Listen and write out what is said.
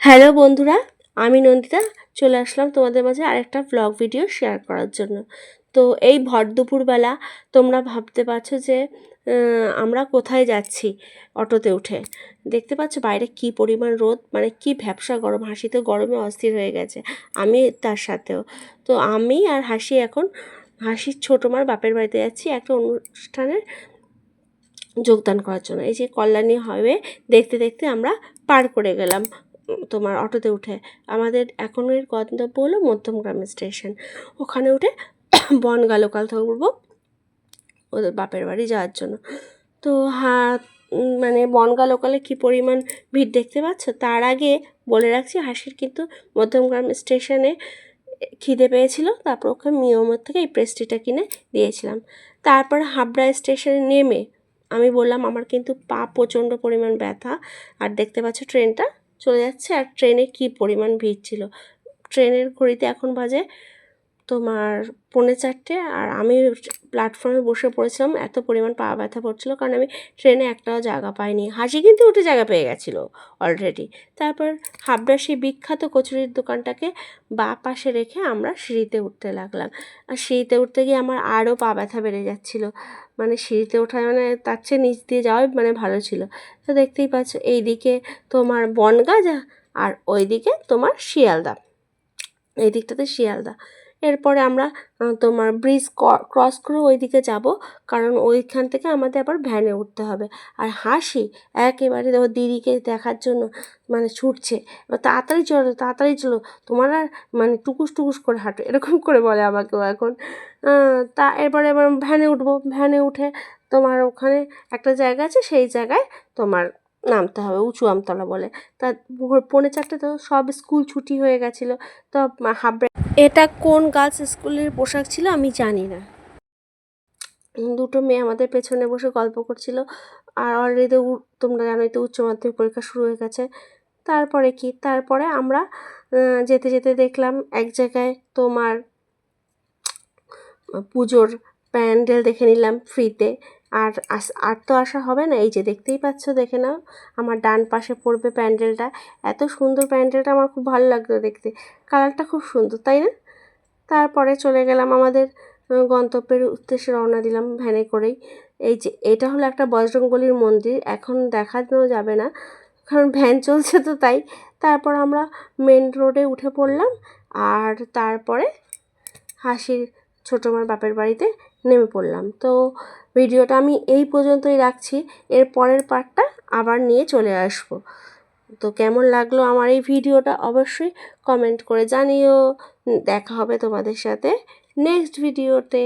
Hello বন্ধুরা, আমি নন্দিতা চলে আসলাম তোমাদের মাঝে আরেকটা ব্লগ ভিডিও শেয়ার করার জন্য। তো এই ভর দুপুরবেলা তোমরা ভাবতে পারছো যে আমরা কোথায় যাচ্ছি অটোতে উঠে। দেখতে পাচ্ছ বাইরে কি পরিমাণ রোদ, মানে কি ভ্যাপসা গরম, হাসি তো গরমে অস্থির হয়ে গেছে, আমি তার সাথেও। তো আমি আর হাসি এখন হাসির ছোটো মার বাপের বাড়িতে যাচ্ছি একটা অনুষ্ঠানের যোগদান করার জন্য। এই যে কল্যাণী হাইওয়ে দেখতে দেখতে আমরা পার করে গেলাম তোমার অটোতে উঠে। আমাদের এখনের গন্তব্য হলো মধ্যমগ্রাম স্টেশন। ওখানে উঠে বনগা লোকাল ধরবো ওদের বাপের বাড়ি যাওয়ার জন্য। তো মানে বনগা লোকালে কী পরিমাণ ভিড় দেখতে পাচ্ছ। তার আগে বলে রাখছি, হাসির কিন্তু মধ্যমগ্রাম স্টেশনে খিদে পেয়েছিল, তারপর ওকে মিয়মের থেকে এই পেস্ট্রিটা কিনে দিয়েছিলাম। তারপর হাবড়া স্টেশনে নেমে আমি বললাম আমার কিন্তু পা প্রচণ্ড পরিমাণ ব্যথা, আর দেখতে পাচ্ছ ট্রেনটা চলে যাচ্ছে, আর ট্রেনে কী পরিমাণ ভিড় ছিল। ট্রেনের ঘড়িতে এখন বাজে তোমার 3:45, আর আমি প্ল্যাটফর্মে বসে পড়েছিলাম, এত পরিমাণ পা ব্যথা পড়ছিল কারণ আমি ট্রেনে একটাও জায়গা পাইনি। হাসি কিন্তু উঠে জায়গা পেয়ে গেছিলো অলরেডি। তারপর হাবড়া সেই বিখ্যাত কচুরির দোকানটাকে বাঁ পাশে রেখে আমরা সিঁড়িতে উঠতে লাগলাম। আর সিঁড়িতে উঠতে গিয়ে আমার আরও পা ব্যথা বেড়ে যাচ্ছিলো, মানে সিঁড়িতে ওঠা মানে তার চেয়ে নিচ দিয়ে যাওয়াই মানে ভালো ছিল। তো দেখতেই পাচ্ছ এইদিকে তোমার বনগাঁ আর ওইদিকে তোমার শিয়ালদা, এই দিকটাতে শিয়ালদা। এরপরে আমরা তোমার ব্রিজ ক্রস করে ওই দিকে যাব, কারণ ওইখান থেকে আমাদের আবার ভ্যানে উঠতে হবে। আর হাসি একেবারে ওর দিদিকে দেখার জন্য মানে ছুটছে, এবার তাড়াতাড়ি চলো তাড়াতাড়ি চলো, তোমার আর মানে টুকুস টুকুস করে হাঁটো, এরকম করে বলে আমাকেও এখন। তা এবার ভ্যানে উঠবো, ভ্যানে উঠে তোমার ওখানে একটা জায়গা আছে, সেই জায়গায় তোমার নামতে হবে, উঁচু আমতলা বলে। তা 3:45 তো সব স্কুল ছুটি হয়ে গেছিলো। তো হাবড়া, এটা কোন গার্লস স্কুলের পোশাক ছিল আমি জানি না, দুটো মেয়ে আমাদের পেছনে বসে গল্প করছিল। আর অলরেডি তোমরা জানোই তো উচ্চ মাধ্যমিক পরীক্ষা শুরু হয়ে গেছে। তারপরে কি, তারপরে আমরা যেতে যেতে দেখলাম এক জায়গায় তোমার পুজোর প্যান্ডেল দেখে নিলাম ফ্রিতে। আর আর তো আসা হবে না, এই যে দেখতেই পাচ্ছ, দেখে নাও আমার ডান পাশে পড়বে প্যান্ডেলটা। এত সুন্দর প্যান্ডেলটা, আমার খুব ভালো লাগলো দেখতে, কালারটা খুব সুন্দর, তাই না? তারপরে চলে গেলাম আমাদের গন্তব্যের উদ্দেশ্যে, রওনা দিলাম ভ্যানে করেই। এই যে এটা হলো একটা বজরংবলীর মন্দির, এখন দেখানো যাবে না কারণ ভ্যান চলছে তো তাই। তারপর আমরা মেন রোডে উঠে পড়লাম, আর তারপরে হাসির ছোটো মার বাপের বাড়িতে নেমে পড়লাম। তো ভিডিওটা আমি এই পর্যন্তই রাখছি, এর পরের পার্টটা আবার নিয়ে চলে আসবো। তো কেমন লাগলো আমার এই ভিডিওটা অবশ্যই কমেন্ট করে জানিও। দেখা হবে তোমাদের সাথে নেক্সট ভিডিওতে।